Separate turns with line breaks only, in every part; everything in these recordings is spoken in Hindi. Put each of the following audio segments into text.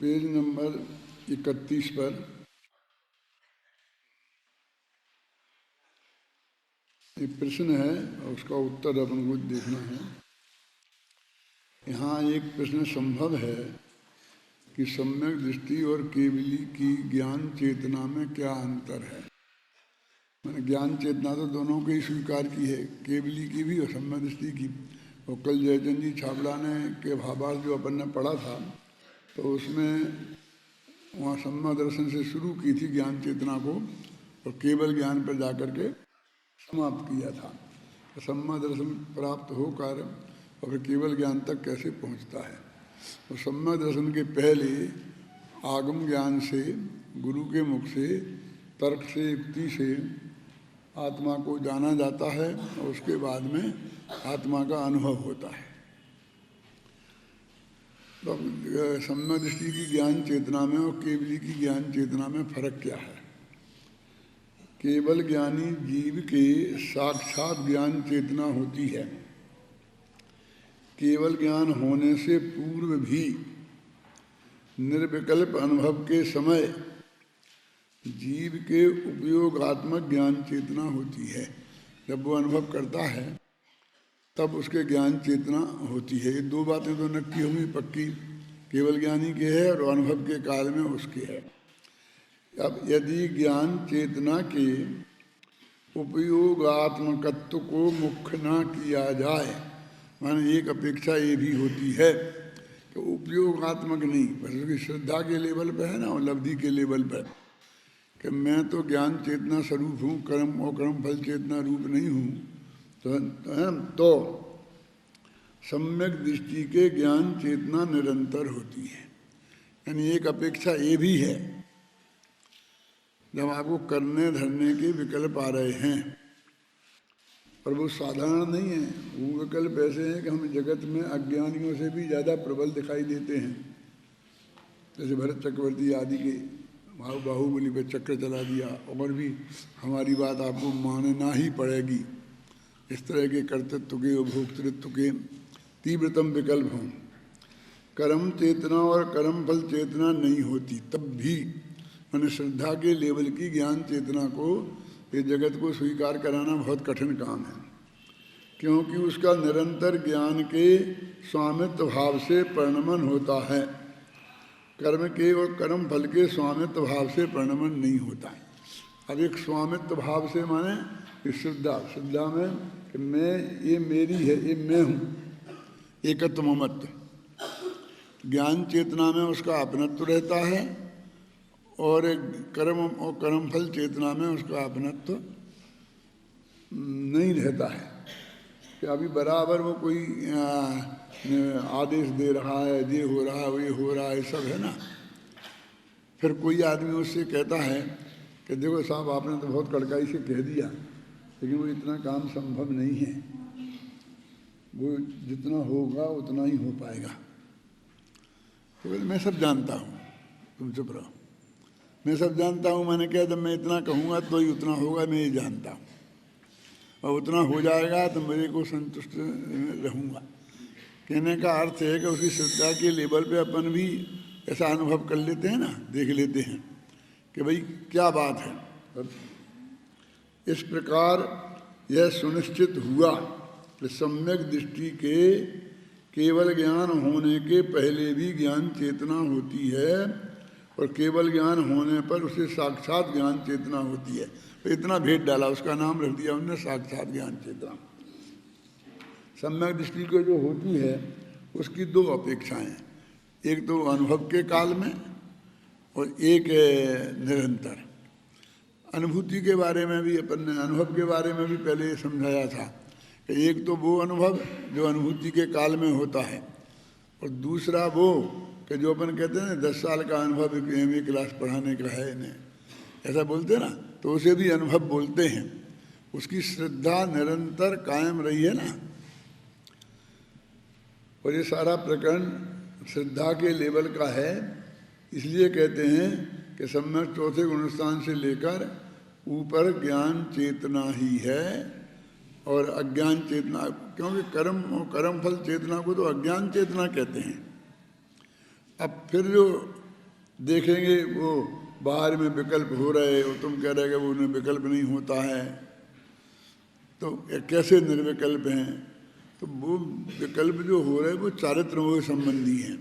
पेज नंबर 31 पर एक प्रश्न है और उसका उत्तर अपन को देखना है। यहाँ एक प्रश्न संभव है कि सम्यक दृष्टि और केवली की ज्ञान चेतना में क्या अंतर है। मैंने ज्ञान चेतना तो दोनों को ही स्वीकार की है, केवली की भी और सम्यक दृष्टि की। और कल जयचंद जी छाबड़ा ने के भावार्थ जो अपन ने पढ़ा था तो उसमें वहाँ सम्यक दर्शन से शुरू की थी ज्ञान चेतना को और केवल ज्ञान पर जाकर के समाप्त किया था। तो सम्यक दर्शन प्राप्त होकर और फिर केवल ज्ञान तक कैसे पहुँचता है। तो सम्यक दर्शन के पहले आगम ज्ञान से, गुरु के मुख से, तर्क से, युक्ति से आत्मा को जाना जाता है और उसके बाद में आत्मा का अनुभव होता है। तो सम्यक दृष्टि की ज्ञान चेतना में और केवली की ज्ञान चेतना में फर्क क्या है। केवल ज्ञानी जीव के साक्षात ज्ञान चेतना होती है। केवल ज्ञान होने से पूर्व भी निर्विकल्प अनुभव के समय जीव के उपयोगात्मक ज्ञान चेतना होती है। जब वो अनुभव करता है तब उसके ज्ञान चेतना होती है। ये दो बातें तो नक्की होंगी, पक्की, केवल ज्ञानी के है और अनुभव के काल में उसके है। अब यदि ज्ञान चेतना के उपयोगात्मकत्व को मुख्य न किया जाए, माने एक अपेक्षा ये भी होती है कि उपयोगात्मक नहीं, बस उसकी श्रद्धा के लेवल पर है ना और लब्धि के लेवल पर कि मैं तो ज्ञान चेतना स्वरूप हूँ, कर्म और कर्म फल चेतना रूप नहीं हूँ। तो सम्यक दृष्टि के ज्ञान चेतना निरंतर होती है। यानी एक अपेक्षा ये भी है, जब आपको करने धरने के विकल्प आ रहे हैं, पर वो साधारण नहीं है। वो विकल्प ऐसे हैं कि हम जगत में अज्ञानियों से भी ज़्यादा प्रबल दिखाई देते हैं। जैसे भरत चक्रवर्ती आदि के बाहुबली पे चक्र चला दिया, और भी हमारी बात आपको मानना ही पड़ेगी। इस तरह के कर्तृत्व के और भोक्तृत्व के तीव्रतम विकल्प हों। कर्म चेतना और कर्म फल चेतना नहीं होती तब भी मैंने श्रद्धा के लेवल की ज्ञान चेतना को, ये जगत को स्वीकार कराना बहुत कठिन काम है, क्योंकि उसका निरंतर ज्ञान के स्वामित्व भाव से परिणमन होता है। कर्म के और कर्म फल के स्वामित्व भाव से परिणमन नहीं होता है। अब एक स्वामित्व भाव से माने श्रद्धा में कि मैं, ये मेरी है, ये मैं हूँ, एकत्व ममत्व। ज्ञान चेतना में उसका अपनत्व रहता है और कर्म और कर्म फल चेतना में उसका अपनत्व नहीं रहता है। कि अभी बराबर वो कोई आदेश दे रहा है, ये हो रहा है, ये हो रहा है, सब है ना। फिर कोई आदमी उससे कहता है कि देखो साहब, आपने तो बहुत कड़काई से कह दिया, लेकिन वो इतना काम संभव नहीं है, वो जितना होगा उतना ही हो पाएगा। तो मैं सब जानता हूँ, तुम चुप रहो। मैं सब जानता हूँ मैंने कहा, जब मैं इतना कहूँगा तो ही उतना होगा, मैं ये जानता हूँ, और उतना हो जाएगा तो मेरे को संतुष्ट रहूँगा। कहने का अर्थ है कि उसकी श्रद्धा के लेवल पे अपन भी ऐसा अनुभव कर लेते हैं ना, देख लेते हैं कि भाई क्या बात है। इस प्रकार यह सुनिश्चित हुआ कि सम्यक दृष्टि के केवल ज्ञान होने के पहले भी ज्ञान चेतना होती है और केवल ज्ञान होने पर उसे साक्षात ज्ञान चेतना होती है। तो इतना भेद डाला, उसका नाम रख दिया उन्होंने साक्षात ज्ञान चेतना। सम्यक दृष्टि को जो होती है उसकी दो अपेक्षाएं, एक तो अनुभव के काल में और एक निरंतर। अनुभूति के बारे में भी अपन ने, अनुभव के बारे में भी पहले समझाया था कि एक तो वो अनुभव जो अनुभूति के काल में होता है, और दूसरा वो कि जो अपन कहते हैं ना 10 साल का अनुभव MA क्लास पढ़ाने का है इन्हें, ऐसा बोलते ना, तो उसे भी अनुभव बोलते हैं। उसकी श्रद्धा निरंतर कायम रही है ना। और ये सारा प्रकरण श्रद्धा के लेवल का है, इसलिए कहते हैं कि सम्यक चौथे गुणस्थान से लेकर ऊपर ज्ञान चेतना ही है और अज्ञान चेतना, क्योंकि कर्म और कर्म फल चेतना को तो अज्ञान चेतना कहते हैं। अब फिर जो देखेंगे वो बाहर में विकल्प हो रहे और तुम कह रहे कि वो उन्हें विकल्प नहीं होता है, तो कैसे निर्विकल्प हैं? तो वो विकल्प जो हो रहे हैं वो चारित्र मोह संबंधी हैं,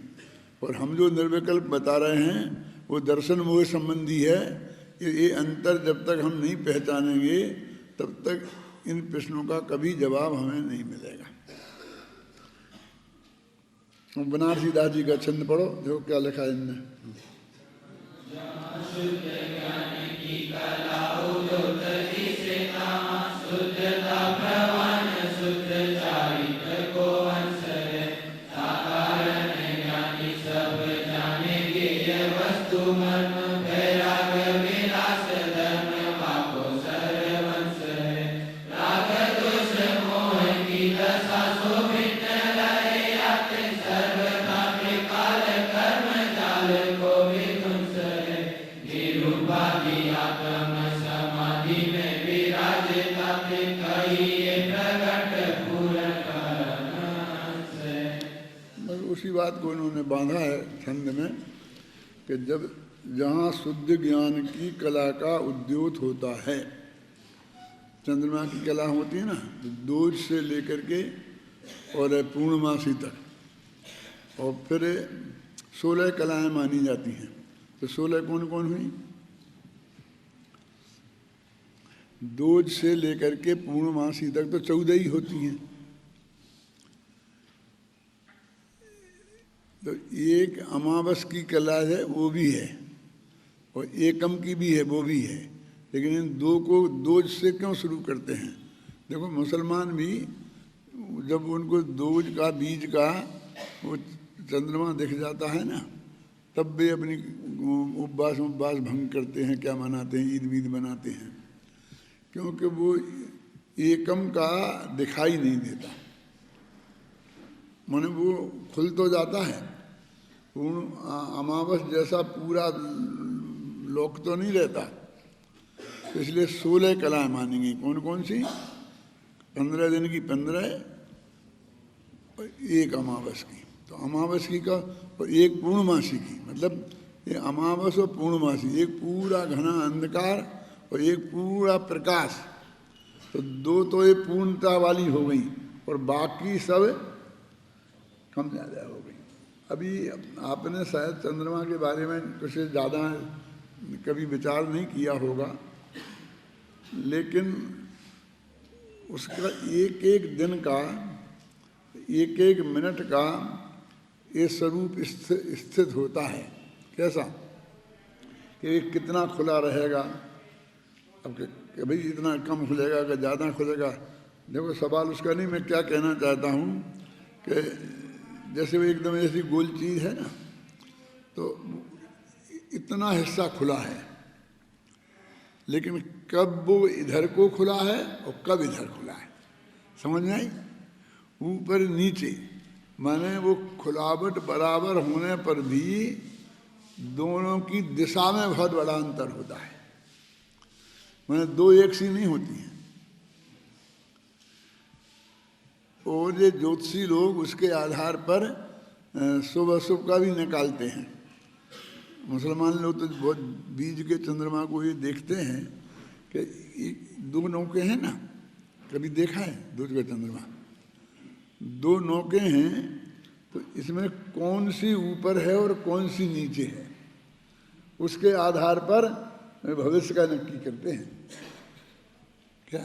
और हम जो निर्विकल्प बता रहे हैं वो दर्शन मोह संबंधी है। ये अंतर जब तक हम नहीं पहचानेंगे तब तक इन प्रश्नों का कभी जवाब हमें नहीं मिलेगा। बनारसी दास जी का छंद पढ़ो, देखो क्या लिखा है इनने। उसी बात को इन्होंने बांधा है छंद में कि जब जहाँ शुद्ध ज्ञान की कला का उद्योत होता है, चंद्रमा की कला होती है ना, दूज से लेकर के और पूर्णमासी तक, और फिर 16 कलाएं मानी जाती हैं। तो 16 कौन कौन हुई? दूज से लेकर के पूर्णमासी तक तो 14 ही होती हैं। तो एक अमावस की कला है वो भी है, और एकम की भी है वो भी है, लेकिन इन दो को दोज से क्यों शुरू करते हैं? देखो मुसलमान भी जब उनको दोज का बीज का वो चंद्रमा दिख जाता है ना, तब वे अपनी उपवास भंग करते हैं, क्या मनाते हैं, ईद वीद मनाते हैं, क्योंकि वो एकम का दिखाई नहीं देता। माने वो खुल तो जाता है, पूर्ण अमावस जैसा पूरा लोक तो नहीं रहता, तो इसलिए 16 कलाएं मानेंगी। कौन कौन सी? 15 दिन की 15 और एक अमावस की। तो अमावस की का और एक पूर्णमासी की, मतलब ये अमावस और पूर्णमासी, एक पूरा घना अंधकार और एक पूरा प्रकाश, तो दो तो ये पूर्णता वाली हो गई और बाकी सब कम ज़्यादा हो गई। अभी आपने शायद चंद्रमा के बारे में कुछ ज़्यादा कभी विचार नहीं किया होगा, लेकिन उसका एक एक दिन का, एक एक मिनट का ये स्वरूप स्थित होता है। कैसा कि कितना खुला रहेगा, अब कि भाई इतना कम खुलेगा कि ज़्यादा खुलेगा। देखो सवाल उसका नहीं, मैं क्या कहना चाहता हूँ कि जैसे वो एकदम ऐसी गोल चीज़ है ना, तो इतना हिस्सा खुला है, लेकिन कब वो इधर को खुला है और कब इधर खुला है, समझ में आई? ऊपर नीचे, माने वो खुलावट बराबर होने पर भी दोनों की दिशा में बहुत बड़ा अंतर होता है, माने दो एक सी नहीं होती हैं। और ये ज्योतिषी लोग उसके आधार पर शुभ अशुभ का भी निकालते हैं। मुसलमान लोग तो बहुत बीज के चंद्रमा को ये देखते हैं कि दो नौके हैं ना, कभी देखा है दूज का चंद्रमा? दो नौके हैं, तो इसमें कौन सी ऊपर है और कौन सी नीचे है, उसके आधार पर भविष्य का नक्की करते हैं। क्या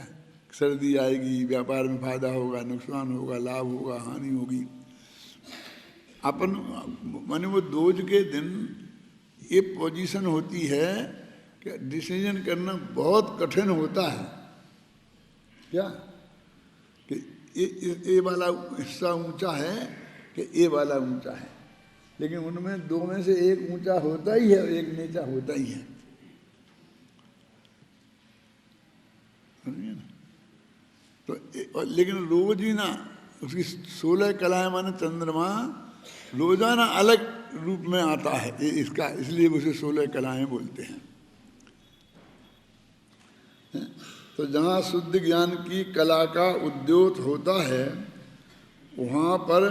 सर्दी आएगी, व्यापार में फायदा होगा, नुकसान होगा, लाभ होगा, हानि होगी। अपन माने वो दोज के दिन ये पोजीशन होती है कि डिसीजन करना बहुत कठिन होता है। क्या कि ये वाला हिस्सा ऊंचा है कि ये वाला ऊंचा है, लेकिन उनमें दो में से एक ऊंचा होता ही है और एक नीचा होता ही है। तो लेकिन रोज ही ना उसकी 16 कलाएं माने चंद्रमा रोजाना अलग रूप में आता है इसका, इसलिए उसे 16 कलाएं बोलते हैं। तो जहाँ शुद्ध ज्ञान की कला का उद्योत होता है, वहाँ पर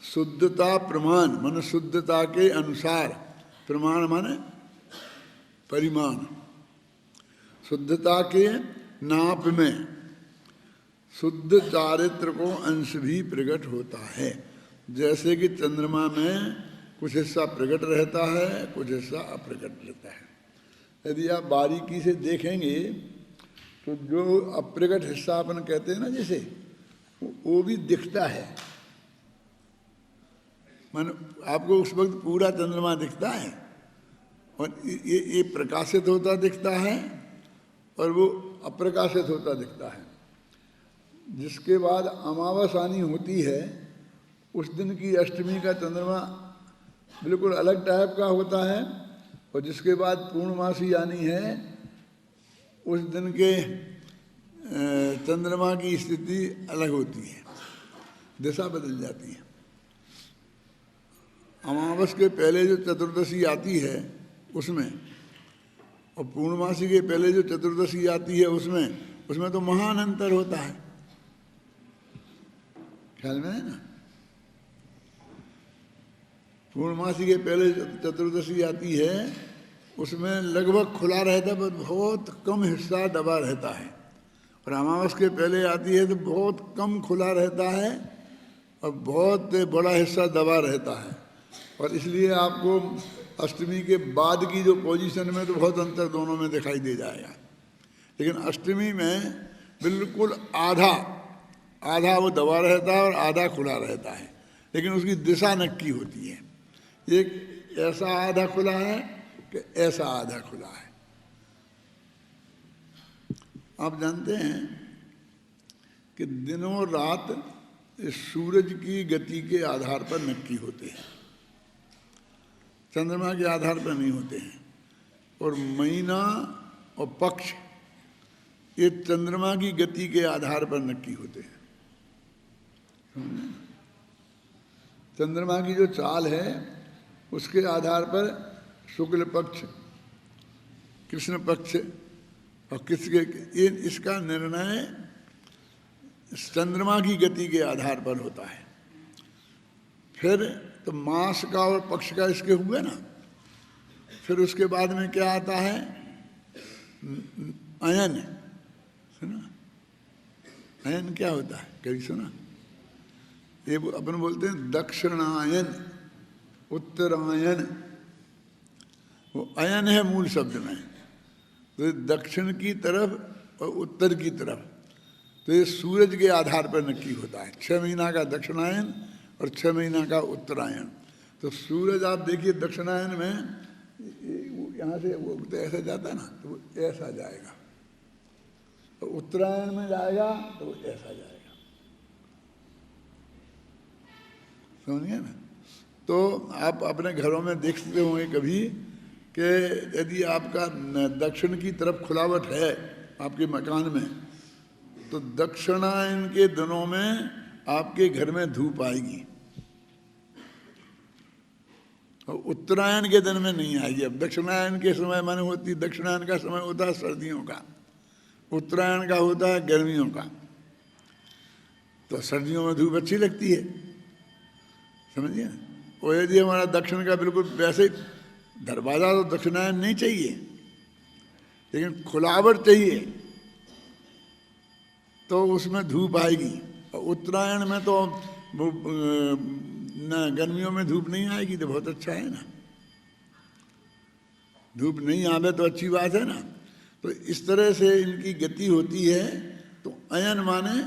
शुद्धता प्रमाण मन शुद्धता के अनुसार प्रमाण माने परिमाण। शुद्धता के नाप में शुद्ध चारित्र को अंश भी प्रकट होता है। जैसे कि चंद्रमा में कुछ हिस्सा प्रकट रहता है, कुछ हिस्सा अप्रकट रहता है। यदि आप बारीकी से देखेंगे तो जो अप्रकट हिस्सा अपन कहते हैं ना, जैसे वो भी दिखता है। मन आपको उस वक्त पूरा चंद्रमा दिखता है और ये प्रकाशित होता दिखता है और वो अप्रकाशित होता दिखता है। जिसके बाद अमावस आनी होती है, उस दिन की अष्टमी का चंद्रमा बिल्कुल अलग टाइप का होता है, और जिसके बाद पूर्णमासी आनी है, उस दिन के चंद्रमा की स्थिति अलग होती है, दिशा बदल जाती है। अमावस के पहले जो चतुर्दशी आती है उसमें, और पूर्णमासी के पहले जो चतुर्दशी आती है उसमें तो महान अंतर होता है। ख्याल में है ना? पूर्णमासी के पहले चतुर्दशी आती है, उसमें लगभग खुला रहता है, पर बहुत कम हिस्सा दबा रहता है। और अमावस के पहले आती है तो बहुत कम खुला रहता है और बहुत बड़ा हिस्सा दबा रहता है। और इसलिए आपको अष्टमी के बाद की जो पोजीशन में तो बहुत अंतर दोनों में दिखाई दे जाएगा। लेकिन अष्टमी में बिल्कुल आधा वो दबा रहता है और आधा खुला रहता है, लेकिन उसकी दिशा नक्की होती है। एक ऐसा आधा खुला है कि ऐसा आधा खुला है। आप जानते हैं कि दिनों रात सूरज की गति के आधार पर नक्की होते हैं, चंद्रमा के आधार पर नहीं होते हैं। और महीना और पक्ष ये चंद्रमा की गति के आधार पर नक्की होते हैं। चंद्रमा की जो चाल है उसके आधार पर शुक्ल पक्ष, कृष्ण पक्ष और किसके इसका निर्णय चंद्रमा की गति के आधार पर होता है। फिर तो मास का और पक्ष का इसके हुए ना, फिर उसके बाद में क्या आता है? अयन। सुना अयन क्या होता है? कभी सुना? ये अपन बोलते हैं दक्षिणायन, उत्तरायण। वो अयन है मूल शब्द में, तो दक्षिण की तरफ और उत्तर की तरफ। तो ये सूरज के आधार पर नक्की होता है। 6 महीना का दक्षिणायन और 6 महीना का उत्तरायण। तो सूरज आप देखिए दक्षिणायन में यहाँ से वो तो ऐसा जाता है ना, तो वो ऐसा जाएगा, तो उत्तरायण में जाएगा तो वो ऐसा जाएगा। समझिए ना? तो आप अपने घरों में देखते होंगे कभी कि यदि आपका दक्षिण की तरफ खुलावट है आपके मकान में, तो दक्षिणायन के दिनों में आपके घर में धूप आएगी और उत्तरायण के दिन में नहीं आएगी। अब दक्षिणायन के समय माने होती, दक्षिणायन का समय होता है सर्दियों का, उत्तरायण का होता है गर्मियों का। तो सर्दियों में धूप अच्छी लगती है, समझिए ना? और यदि हमारा दक्षिण का बिल्कुल वैसे दरवाज़ा, तो दक्षिणायन नहीं चाहिए, लेकिन खुलावट चाहिए, तो उसमें धूप आएगी। और उत्तरायण में तो न गर्मियों में धूप नहीं आएगी, तो बहुत अच्छा है ना। धूप नहीं आवे तो अच्छी बात है ना। तो इस तरह से इनकी गति होती है। तो अयन माने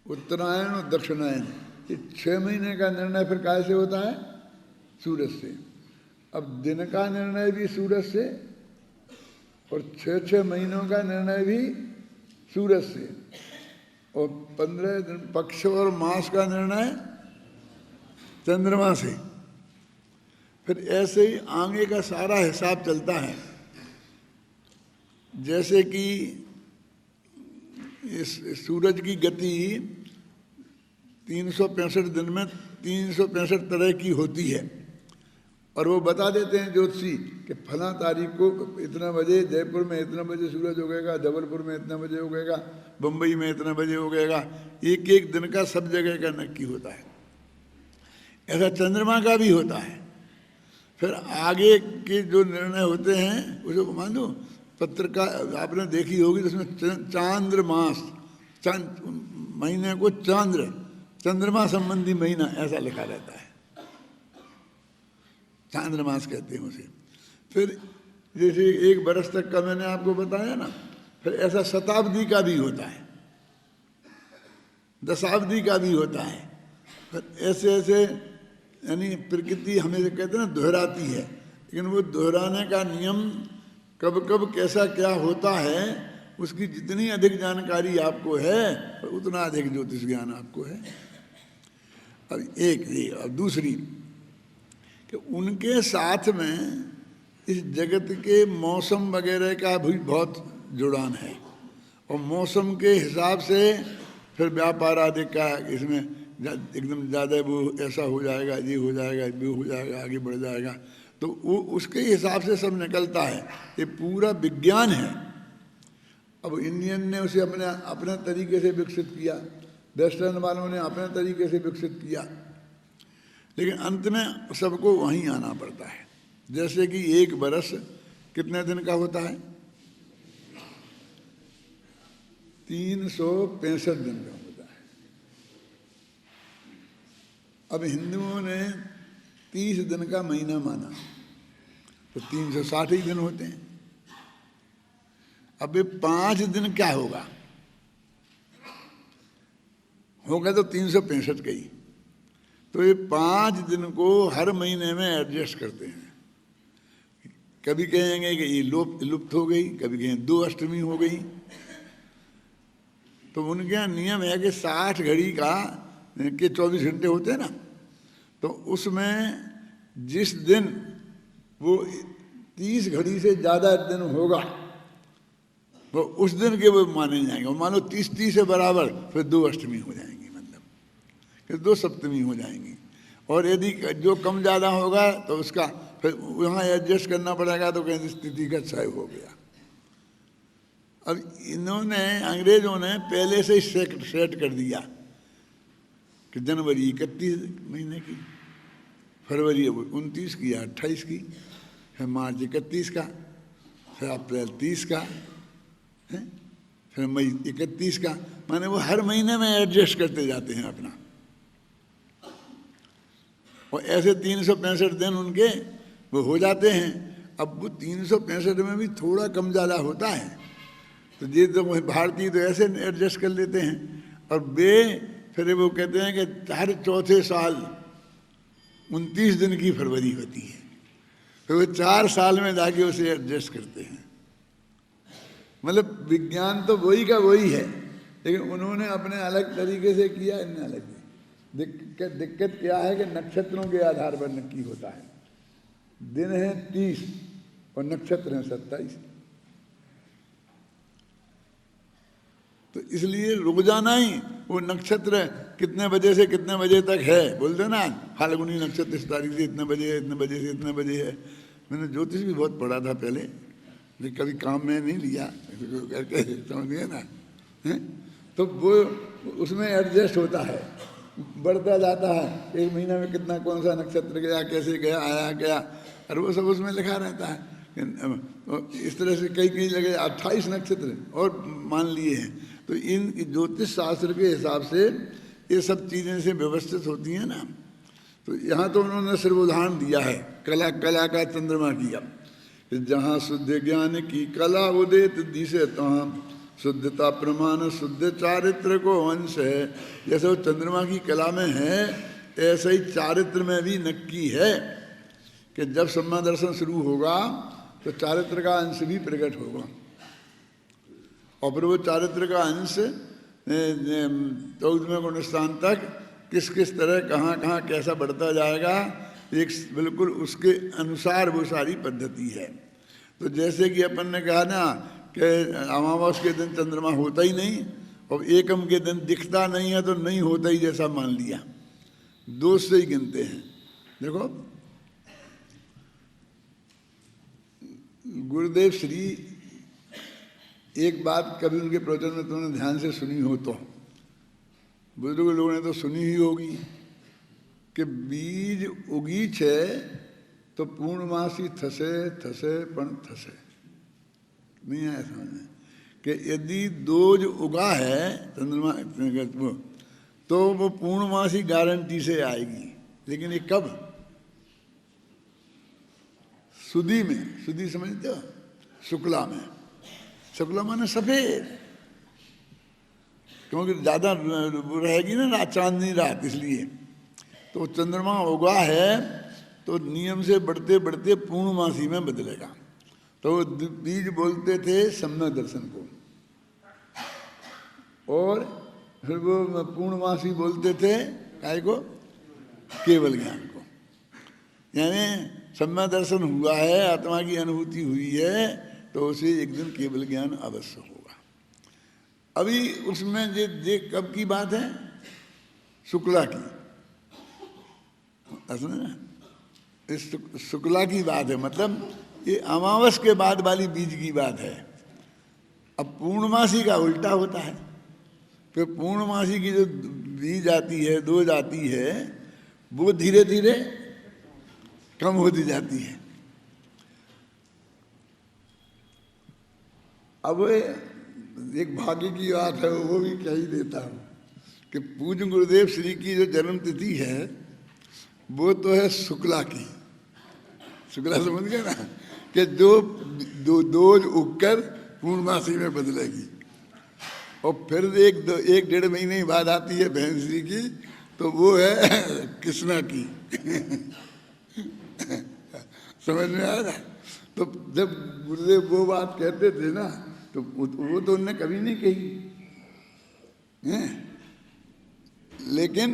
उत्तरायण और दक्षिणायन, ये 6 महीने का निर्णय फिर काय से होता है? सूरज से। अब दिन का निर्णय भी सूरज से और 6 महीनों का निर्णय भी सूरज से, और 15 दिन पक्ष और मास का निर्णय चंद्रमा से। फिर ऐसे ही आगे का सारा हिसाब चलता है। जैसे कि इस सूरज की गति 365 दिन में 365 तरह की होती है, और वो बता देते हैं ज्योतिषी कि फला तारीख को इतना बजे जयपुर में इतना बजे सूरज उगेगा, जबलपुर में इतना बजे उगेगा, बम्बई में इतना बजे उगेगा। एक एक दिन का सब जगह का नक्की होता है। ऐसा चंद्रमा का भी होता है। फिर आगे के जो निर्णय होते हैं उसको मान लो पत्रिका आपने देखी होगी तो उसमें चांद्र मास, महीने को चंद्रमा संबंधी महीना ऐसा लिखा रहता है, चांद्रमास कहते हैं उसे। फिर जैसे 1 बरस तक का मैंने आपको बताया ना, फिर ऐसा शताब्दी का भी होता है, दशाब्दी का भी होता है। फिर ऐसे ऐसे यानी प्रकृति हमें कहते हैं ना दोहराती है, लेकिन वो दोहराने का नियम कब कब कैसा क्या होता है उसकी जितनी अधिक जानकारी आपको है उतना अधिक ज्योतिष ज्ञान आपको है। अब एक ये और दूसरी कि उनके साथ में इस जगत के मौसम वगैरह का भी बहुत जुड़ान है, और मौसम के हिसाब से फिर व्यापार आदि का इसमें एकदम ज़्यादा वो ऐसा हो जाएगा, ये हो जाएगा, वो हो जाएगा, आगे बढ़ जाएगा, तो वो उसके हिसाब से सब निकलता है। ये पूरा विज्ञान है। अब इंडियन ने उसे अपने तरीके से विकसित किया, वेस्टर्न वालों ने अपने तरीके से विकसित किया, लेकिन अंत में सबको वहीं आना पड़ता है। जैसे कि 1 बरस कितने दिन का होता है? 365 दिन का होता है। अब हिंदुओं ने 30 दिन का महीना माना तो 360 ही दिन होते हैं। अब ये 5 दिन क्या होगा? होगा तो 365 का ही। तो ये 5 दिन को हर महीने में एडजस्ट करते हैं। कभी कहेंगे कि ये लुप्त हो गई, कभी कहेंगे 2 अष्टमी हो गई। तो उनके यहाँ नियम है कि 60 घड़ी का के 24 घंटे होते हैं ना, तो उसमें जिस दिन वो 30 घड़ी से ज़्यादा दिन होगा वो उस दिन के वो माने जाएंगे। और मानो 30 से बराबर फिर 2 अष्टमी हो जाएंगी, मतलब फिर 2 सप्तमी हो जाएंगी। और यदि जो कम ज़्यादा होगा तो उसका फिर वहाँ एडजस्ट करना पड़ेगा, तो कहीं स्थिति का क्षय हो गया। अब इन्होंने अंग्रेज़ों ने पहले से ही सेट कर दिया कि जनवरी 31 महीने की, फरवरी 29 की या 28 की, फिर मार्च 31 का, फिर अप्रैल 30 का, फिर मई 31 का। माने वो हर महीने में एडजस्ट करते जाते हैं अपना। और ऐसे 365 दिन उनके वो हो जाते हैं। अब वो 365 में भी थोड़ा कम ज़्यादा होता है, तो ये तो भारतीय तो ऐसे एडजस्ट कर लेते हैं। और वे फिर वो कहते हैं कि हर चौथे साल 29 दिन की फरवरी होती है, तो वो 4 साल में जाके उसे एडजस्ट करते हैं। मतलब विज्ञान तो वही का वही है, लेकिन उन्होंने अपने अलग तरीके से किया, इन्हें अलग किया। दिक्कत क्या है कि नक्षत्रों के आधार पर नक्की होता है। दिन है 30 और नक्षत्र हैं 27, तो इसलिए रोजाना ही वो नक्षत्र कितने बजे से कितने बजे तक है बोल देना, फाल्गुनी नक्षत्र इस तारीख से इतने बजे है, इतने बजे से इतने बजे है। मैंने ज्योतिष भी बहुत पढ़ा था पहले, लेकिन कभी काम में नहीं लिया, करके समझ गए ना है? तो वो उसमें एडजस्ट होता है, बढ़ता जाता है। 1 महीना में कितना कौन सा नक्षत्र गया, कैसे गया, आया गया, और वो सब उसमें लिखा रहता है। इस तरह से कई जगह 28 नक्षत्र और मान लिए हैं। तो इन ज्योतिष शास्त्र के हिसाब से ये सब चीज़ें से व्यवस्थित होती हैं ना। तो यहाँ तो उन्होंने सिर्फ उदाहरण दिया है कला का चंद्रमा किया, जहाँ शुद्ध ज्ञान की कला उदित दिशे तहाँ शुद्धता प्रमाण शुद्ध चारित्र को अंश है। जैसे वो चंद्रमा की कला में है, ऐसे ही चारित्र में भी नक्की है कि जब सम्मा दर्शन शुरू होगा तो चारित्र का अंश भी प्रकट होगा। और फिर वो चारित्र का अंश 14वें गुणस्थान तक किस किस तरह कहाँ कहाँ कैसा बढ़ता जाएगा, एक बिल्कुल उसके अनुसार वो सारी पद्धति है। तो जैसे कि अपन ने कहा ना कि अमावस के दिन चंद्रमा होता ही नहीं और एकम के दिन दिखता नहीं है, तो नहीं होता ही जैसा मान लिया, 2 से ही गिनते हैं। देखो गुरुदेव श्री एक बात कभी उनके प्रवचन में तुमने ध्यान से सुनी हो तो, बुजुर्ग लोगों ने तो सुनी ही होगी कि बीज उगीच है तो पूर्णमासी थसे थसे पण थसे। नहीं आया समझ में कि यदि दोज उगा है चंद्रमा तो वो पूर्णमासी गारंटी से आएगी, लेकिन ये कब? सुदी में। सुदी समझते हो? शुक्ला में। शुक्ला माने सफेद, क्योंकि ज्यादा रहेगी ना रात, चांदनी रात, इसलिए। तो चंद्रमा उगा है तो नियम से बढ़ते बढ़ते पूर्णमासी में बदलेगा। तो बीज बोलते थे सम्यक दर्शन को, और फिर वो पूर्णमासी बोलते थे काय को? केवल ज्ञान को। यानी सम्यक दर्शन हुआ है, आत्मा की अनुभूति हुई है, तो उसे एक दिन केवल ज्ञान अवश्य होगा। अभी उसमें ये कब की बात है? शुक्ला की। समझ ना, इस शुक्ला की बात है, मतलब ये अमावस के बाद वाली बीज की बात है। अब पूर्णमासी का उल्टा होता है, फिर पूर्णमासी की जो बीज आती है, डोज आती है, वो धीरे धीरे कम होती जाती है। अब एक भाग्य की बात है, वो भी कह ही देता हूँ कि पूज्य गुरुदेव श्री की जो जन्म तिथि है वो तो है शुक्ला की। शुक्ला समझ गए ना, कि जो डोज उगकर पूर्णमासी में बदलेगी, और फिर एक डेढ़ महीने बाद आती है भैंसी की, तो वो है कृष्णा की। समझ में आ रहा है? तो जब गुरुदेव वो बात कहते थे ना, तो वो तो उनने कभी नहीं कही है, लेकिन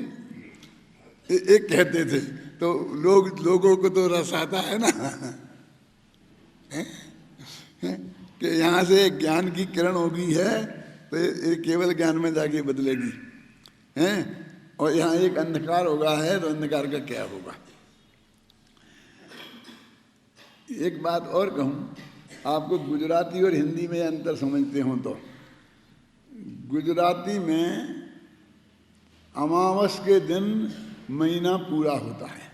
एक कहते थे, तो लोगों को तो रस आता है ना कि यहाँ से ज्ञान की किरण होगी है, तो ये केवल ज्ञान में जाके बदलेगी हैं, और यहाँ एक अंधकार होगा है, तो अंधकार का क्या होगा। एक बात और कहूँ, आपको गुजराती और हिंदी में अंतर समझते हो तो, गुजराती में अमावस के दिन महीना पूरा होता है,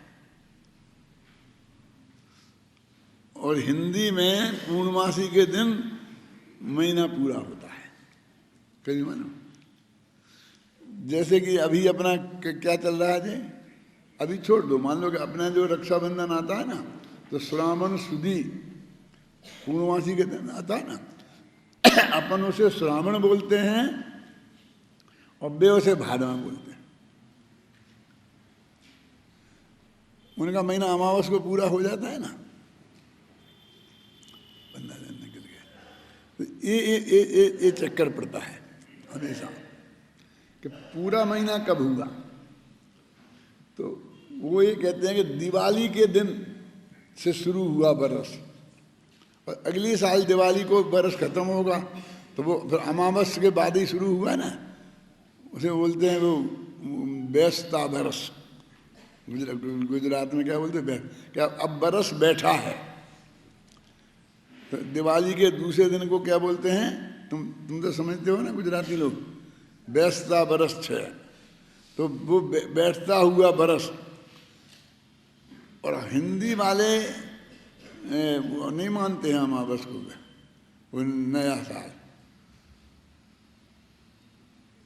और हिंदी में पूर्णमासी के दिन महीना पूरा होता है। कहीं मानो, जैसे कि अभी अपना क्या चल रहा है, अभी छोड़ दो, मान लो कि अपना जो रक्षाबंधन आता है ना, तो श्रावण सुदी पूर्णमासी के दिन आता है ना, अपन उसे श्रावण बोलते हैं और वे उसे भादवा बोलते हैं। उनका महीना अमावस को पूरा हो जाता है ना, बंदा दिन निकल गया। तो ये चक्कर पड़ता है हमेशा कि पूरा महीना कब हुआ। तो वो ये कहते हैं कि दिवाली के दिन से शुरू हुआ बरस, और अगली साल दिवाली को बरस खत्म होगा, तो वो फिर अमावस के बाद ही शुरू हुआ ना, उसे बोलते हैं वो बैसता बरस। गुजरात में क्या बोलते हैं, क्या अब बरस बैठा है। तो दिवाली के दूसरे दिन को क्या बोलते हैं, तुम तो समझते हो ना गुजराती लोग, बैसता बरस छे, तो वो बैठता हुआ बरस। और हिंदी वाले वो नहीं मानते हैं अमावस को, वो नया साल,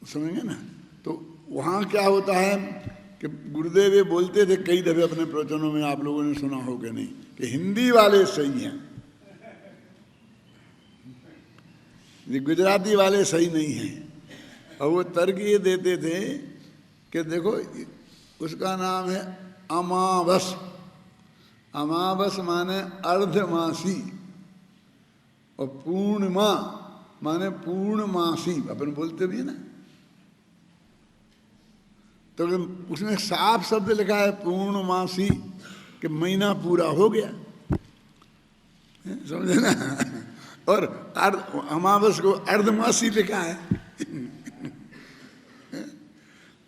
समझेंगे ना। तो वहाँ क्या होता है कि गुरुदेव ये बोलते थे कई दफे अपने प्रवचनों में, आप लोगों ने सुना हो कि नहीं, कि हिंदी वाले सही हैं, ये गुजराती वाले सही नहीं हैं। और वो तर्क ये देते थे कि देखो उसका नाम है अमावस। अमावस माने अर्धमासी, और पूर्णिमा माने पूर्णमासी, अपन बोलते भी है ना। तो उसमें साफ शब्द लिखा है पूर्णमासी, कि महीना पूरा हो गया, समझे ना। और अमावस को अर्धमासी लिखा है।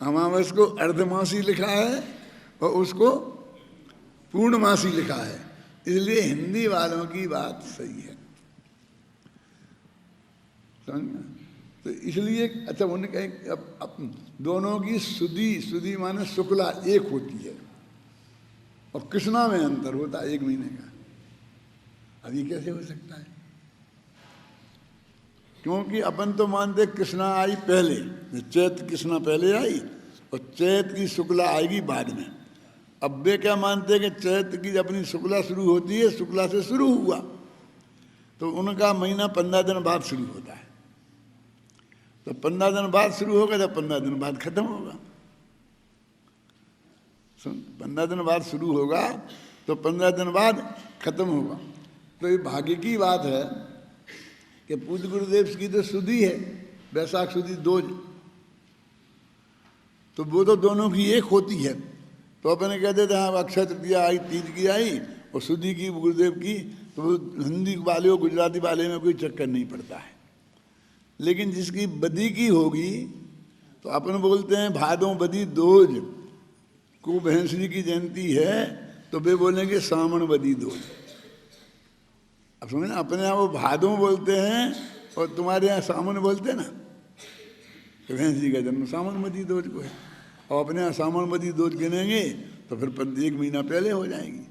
अमावस को अर्धमासी लिखा है और उसको पूर्णमासी लिखा है, इसलिए हिंदी वालों की बात सही है, समझ। तो इसलिए अच्छा उन्होंने कहा अब दोनों की सुदी, सुदी माने शुक्ला एक होती है, और कृष्णा में अंतर होता है 1 महीने का। अब ये कैसे हो सकता है? क्योंकि अपन तो मानते कृष्णा आई पहले, चैत कृष्णा पहले आई और चैत की शुक्ला आएगी बाद में। अब वे क्या मानते हैं कि चैत की अपनी शुक्ला शुरू होती है, शुक्ला से शुरू हुआ तो उनका महीना 15 दिन बाद शुरू होता है। तो 15 दिन बाद शुरू होगा तो 15 दिन बाद खत्म होगा। 15 दिन बाद शुरू होगा तो 15 दिन बाद खत्म होगा। तो ये भाग्य की बात है कि पूज्य गुरुदेव की तो सुधी है, वैशाख सुधी दोज, तो वो तो दोनों की एक होती है। तो अपने कहते थे हाँ अक्षय तृतीया आई, तीज की आई और सुधी की गुरुदेव की, तो हिंदी वाले और गुजराती वाले में कोई चक्कर नहीं पड़ता है। लेकिन जिसकी बदी की होगी तो अपन बोलते हैं भादों बदी दोज को भैंसरी की जयंती है तो वे बोलेंगे सावन बदी दोज। अब समझ ना, अपने यहाँ वो भादों बोलते हैं और तुम्हारे यहाँ सावन बोलते हैं ना, तो भैंसरी का जन्म सावन बदी दोज को है। और अपने यहाँ सावन बदी दोज गिनेंगे तो फिर 1 महीना पहले हो जाएगी।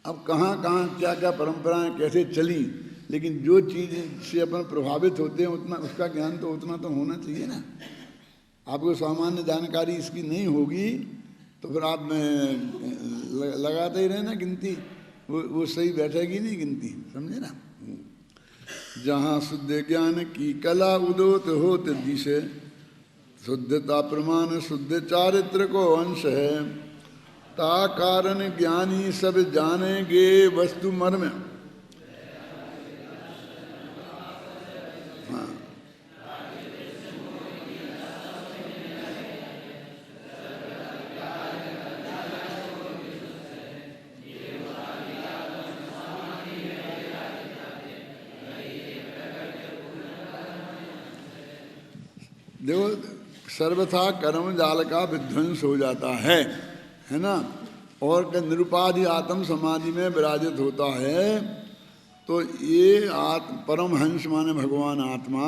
अब कहाँ कहाँ क्या क्या परंपराएं कैसे चली, लेकिन जो चीज़ से अपन प्रभावित होते हैं उतना उसका ज्ञान तो उतना तो होना चाहिए ना। आपको सामान्य जानकारी इसकी नहीं होगी तो फिर आप लगाते ही रहे ना गिनती, वो सही बैठेगी नहीं गिनती, समझे ना। जहाँ शुद्ध ज्ञान की कला उदोत होत दिशे, शुद्धता प्रमाण शुद्ध चारित्र को अंश है, ता कारण ज्ञानी सब जानेंगे वस्तु मर्म। हाँ, देखो सर्वथा कर्म जाल का विध्वंस हो जाता है ना। और निरुपाधि आत्म समाधि में विराजित होता है। तो ये परमहंस माने भगवान आत्मा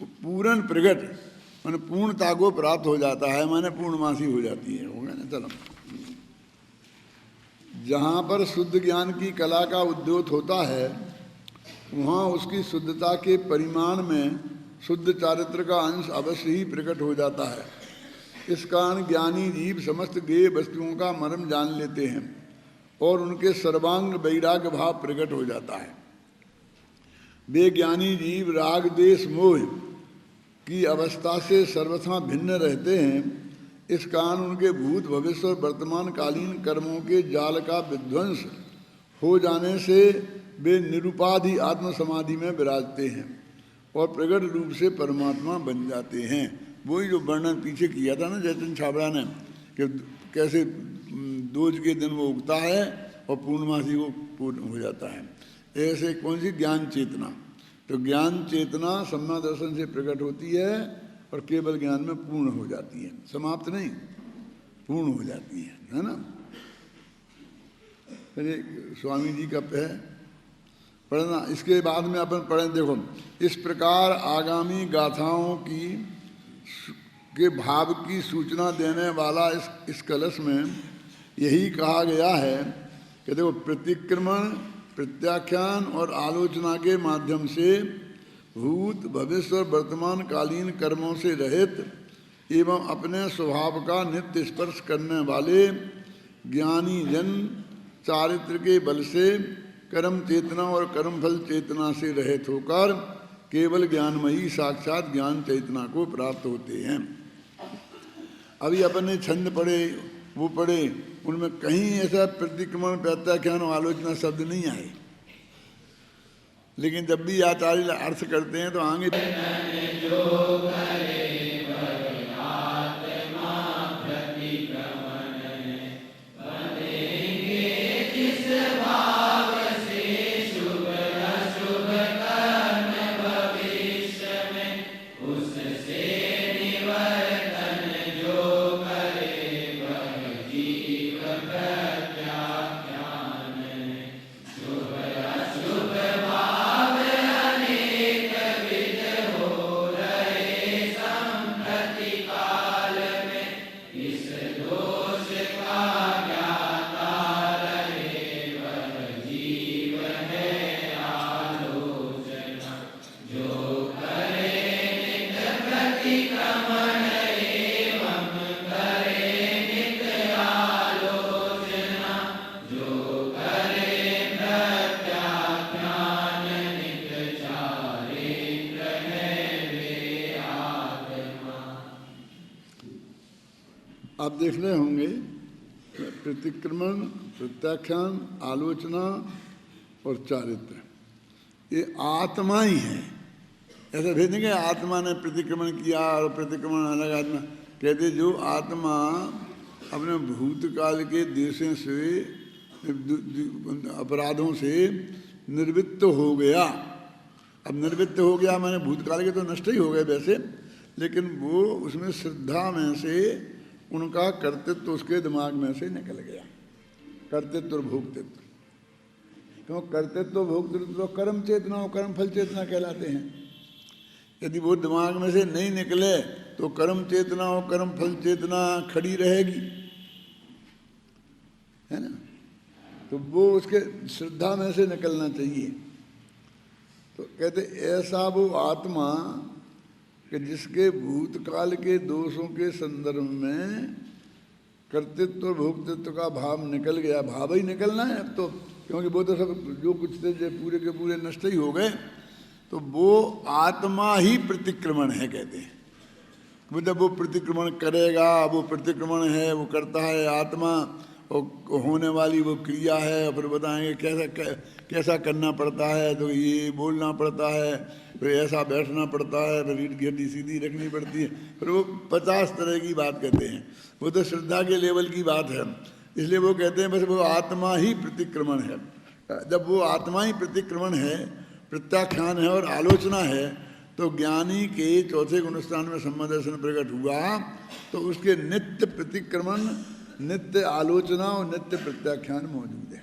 पूर्ण प्रगट माने पूर्णता को प्राप्त हो जाता है, माने पूर्णमासी हो जाती है। हो गया ना। चलो, जहाँ पर शुद्ध ज्ञान की कला का उद्योत होता है वहाँ उसकी शुद्धता के परिमाण में शुद्ध चारित्र का अंश अवश्य ही प्रकट हो जाता है। इस कारण ज्ञानी जीव समस्त गेय वस्तुओं का मर्म जान लेते हैं और उनके सर्वांग वैराग्य भाव प्रकट हो जाता है। वे ज्ञानी जीव राग देश मोह की अवस्था से सर्वथा भिन्न रहते हैं। इस कारण उनके भूत भविष्य और वर्तमान कालीन कर्मों के जाल का विध्वंस हो जाने से वे निरुपाधि आत्म समाधि में विराजते हैं और प्रगट रूप से परमात्मा बन जाते हैं। वही जो वर्णन पीछे किया था ना जयचंद छाबड़ा ने कि कैसे दोज के दिन वो उगता है और पूर्णमासी को पूर्ण हो जाता है। ऐसे कौन सी ज्ञान चेतना, तो ज्ञान चेतना सम्मा दर्शन से प्रकट होती है और केवल ज्ञान में पूर्ण हो जाती है, समाप्त नहीं, पूर्ण हो जाती है ना। फिर स्वामी जी का है पढ़ना, इसके बाद में अपन पढ़ें। देखो, इस प्रकार आगामी गाथाओं के भाव की सूचना देने वाला इस कलश में यही कहा गया है कि देखो, प्रतिक्रमण प्रत्याख्यान और आलोचना के माध्यम से भूत भविष्य और वर्तमान कालीन कर्मों से रहित एवं अपने स्वभाव का नित्य स्पर्श करने वाले ज्ञानी जन चारित्र के बल से कर्म चेतना और कर्मफल चेतना से रहित होकर केवल ज्ञानमयी साक्षात ज्ञान चेतना को प्राप्त होते हैं। अभी अपन ने छंद पढ़े, वो पढ़े, उनमें कहीं ऐसा प्रतिक्रमण प्रत्याख्यान और आलोचना शब्द नहीं आए, लेकिन जब भी आचार्य अर्थ करते हैं तो आगे आप देख रहे होंगे प्रतिक्रमण, प्रत्याख्यान, आलोचना और चारित्र, ये आत्मा ही है। ऐसा भेद नहीं कि आत्मा ने प्रतिक्रमण किया और प्रतिक्रमण अलग आत्मा। कहते जो आत्मा अपने भूतकाल के देशों से, अपराधों से निर्वृत्त हो गया। अब निर्वृत्त हो गया माने भूतकाल के तो नष्ट ही हो गए वैसे, लेकिन वो उसमें श्रद्धा में से उनका कर्तृत्व उसके दिमाग में से निकल गया। कर्तृत्व और भोक्तृत्व, क्यों कर्तृत्व भोक्तृत्व तो कर्म चेतना और कर्म फल चेतना कहलाते हैं। यदि वो दिमाग में से नहीं निकले तो कर्म चेतना और कर्म फल चेतना खड़ी रहेगी, है ना। तो वो उसके श्रद्धा में से निकलना चाहिए। तो कहते ऐसा वो आत्मा कि जिसके भूतकाल के दोषों के संदर्भ में कर्तृत्व और भोक्तृत्व का भाव निकल गया। भाव ही निकलना है अब तो, क्योंकि वो तो सब जो कुछ थे जो पूरे के पूरे नष्ट ही हो गए। तो वो आत्मा ही प्रतिक्रमण है कहते हैं। वो जब वो प्रतिक्रमण करेगा, वो प्रतिक्रमण है, वो करता है आत्मा, और होने वाली वो क्रिया है। और फिर बताएंगे कैसा करना पड़ता है, तो ये बोलना पड़ता है, फिर ऐसा बैठना पड़ता है, फिर रीढ़ की हड्डी सीधी रखनी पड़ती है, फिर वो 50 तरह की बात कहते हैं। वो तो श्रद्धा के लेवल की बात है, इसलिए वो कहते हैं बस वो आत्मा ही प्रतिक्रमण है। जब वो आत्मा ही प्रतिक्रमण है, प्रत्याख्यान है और आलोचना है, तो ज्ञानी के चौथे गुणस्थान में सम्यक दर्शन प्रकट हुआ। तो उसके नित्य प्रतिक्रमण, नित्य आलोचना और नित्य प्रत्याख्यान मौजूद है।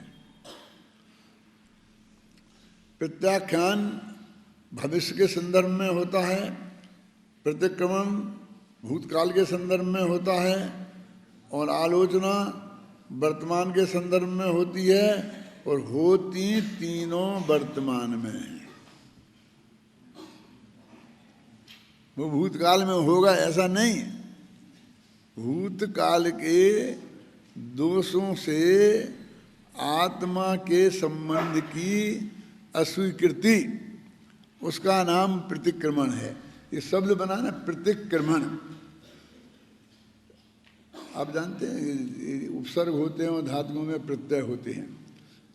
प्रत्याख्यान भविष्य के संदर्भ में होता है, प्रतिक्रमण भूतकाल के संदर्भ में होता है, और आलोचना वर्तमान के संदर्भ में होती है, और होती तीनों वर्तमान में है। वो भूतकाल में होगा ऐसा नहीं, भूतकाल के दोषों से आत्मा के संबंध की अस्वीकृति, उसका नाम प्रतिक्रमण है। ये शब्द बना ना प्रतिक्रमण। आप जानते हैं उपसर्ग होते हैं और धातुओं में प्रत्यय होते हैं,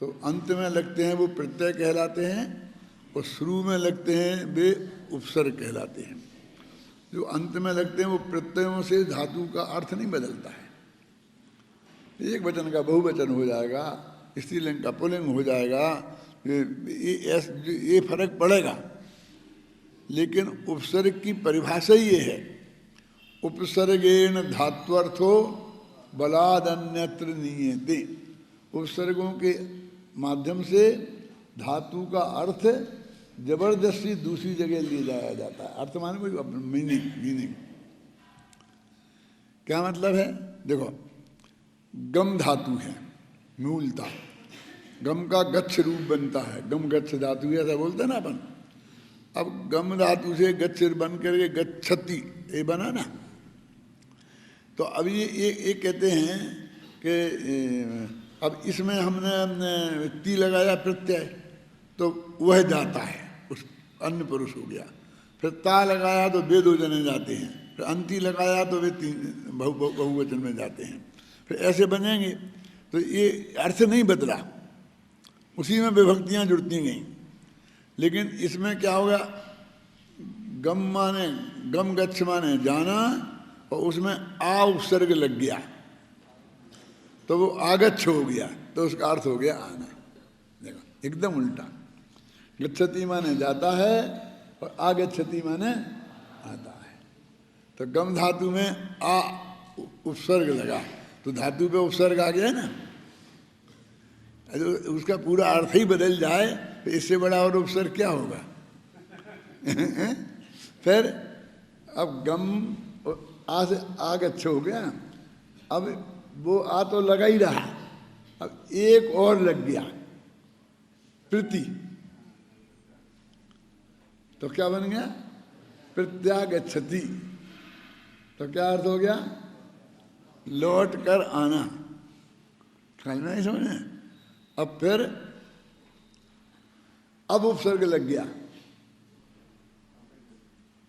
तो अंत में लगते हैं वो प्रत्यय कहलाते हैं, और शुरू में लगते हैं वे उपसर्ग कहलाते हैं। जो अंत में लगते हैं वो प्रत्ययों से धातु का अर्थ नहीं बदलता है। एक वचन का बहुवचन हो जाएगा, स्त्रीलिंग का पुल्लिंग हो जाएगा, ये फर्क पड़ेगा। लेकिन उपसर्ग की परिभाषा ये है, उपसर्गेण धात्वर्थो बलादन्यत्र नीयते। उपसर्गों के माध्यम से धातु का अर्थ जबरदस्ती दूसरी जगह ले जाया जाता है। अर्थ माने कोई मीनिंग क्या मतलब है? देखो, गम धातु है मूलता, गम का गच्छ रूप बनता है, गम गच्छ धातु है, ऐसा बोलते हैं ना अपन। अब गम धातु से गच्छ बन करके गच्छति ये बना ना। तो अब ये कहते हैं कि अब इसमें हमने ती लगाया प्रत्यय, तो वह जाता है, उस अन्य पुरुष हो गया। फिर ता लगाया तो वे दो जने जाते हैं, फिर अंति लगाया तो वे तीन बहुवचन में जाते हैं। फिर ऐसे बनेंगे, तो ये अर्थ नहीं बदला, उसी में विभक्तियाँ जुड़ती गईं। लेकिन इसमें क्या होगा, गम माने गम गच्छ माने जाना, और उसमें आ उपसर्ग लग गया तो वो आगच्छ हो गया, तो उसका अर्थ हो गया आना। देखो एकदम उल्टा, गच्छति माने जाता है और आगच्छति माने आता है। तो गम धातु में आ उपसर्ग लगा तो धातु पे उपसर्ग आ गया ना, उसका पूरा अर्थ ही बदल जाए तो इससे बड़ा और उपसर्ग क्या होगा। फिर अब गम आ से आगच्छ हो गया, अब वो आ तो लगा ही रहा, अब एक और लग गया प्रति, तो क्या बन गया प्रत्यागच्छति। तो क्या अर्थ हो गया, लौट कर आना। समझना ही समझना। अब फिर अब उपसर्ग लग गया,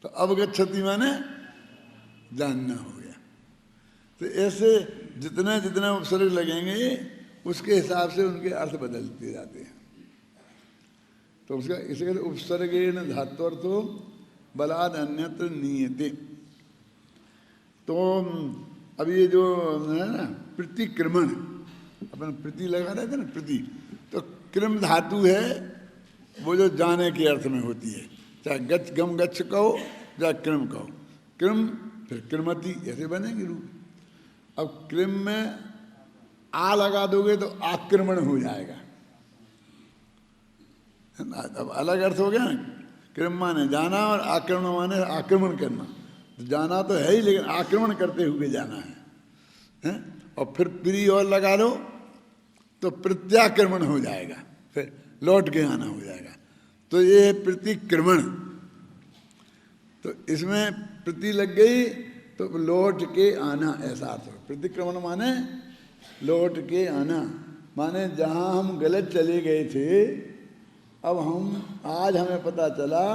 तो अब गच्छति माने जानना हो गया। तो ऐसे जितने जितने उपसर्ग लगेंगे उसके हिसाब से उनके अर्थ बदलते जाते हैं। तो उसका इसे कहते उपसर्गेण धात्वर्थो बलाद अन्यत्र नीयते। तो अब ये जो है ना प्रतिक्रमण, अपन प्रति लगा रहे थे ना, प्रति, तो कृम धातु है वो जो जाने के अर्थ में होती है, चाहे गच्छ गम गच्छ कहो चाहे कृम कहो, कृम फिर कृमति ऐसे बनेगी रूप। अब कृम में आ लगा दोगे तो आक्रमण हो जाएगा, अब अलग अर्थ हो गया ना। कृम माने जाना और आक्रमण माने आक्रमण करना। तो जाना तो है ही, लेकिन आक्रमण करते हुए जाना है? और फिर प्री और लगा लो तो प्रत्याक्रमण हो जाएगा, फिर लौट के आना हो जाएगा। तो ये है प्रतिक्रमण। तो इसमें प्रति लग गई तो लौट के आना, ऐसा अर्थ है। प्रतिक्रमण माने लौट के आना, माने जहाँ हम गलत चले गए थे अब हम आज हमें पता चला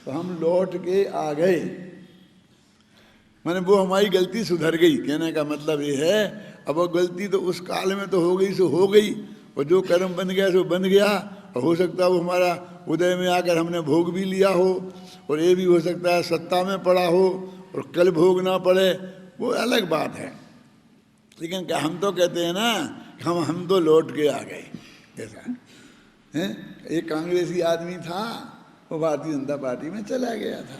तो हम लौट के आ गए, माने वो हमारी गलती सुधर गई। कहने का मतलब ये है अब वो गलती तो उस काल में तो हो गई सो हो गई, और जो कर्म बन गया सो बन गया, और हो सकता है वो हमारा उदय में आकर हमने भोग भी लिया हो, और ये भी हो सकता है सत्ता में पड़ा हो और कल भोग ना पड़े, वो अलग बात है। लेकिन क्या हम तो कहते हैं ना हम तो लौट के आ गए, ऐसा है। एक कांग्रेसी आदमी था, वो भारतीय जनता पार्टी में चला गया था,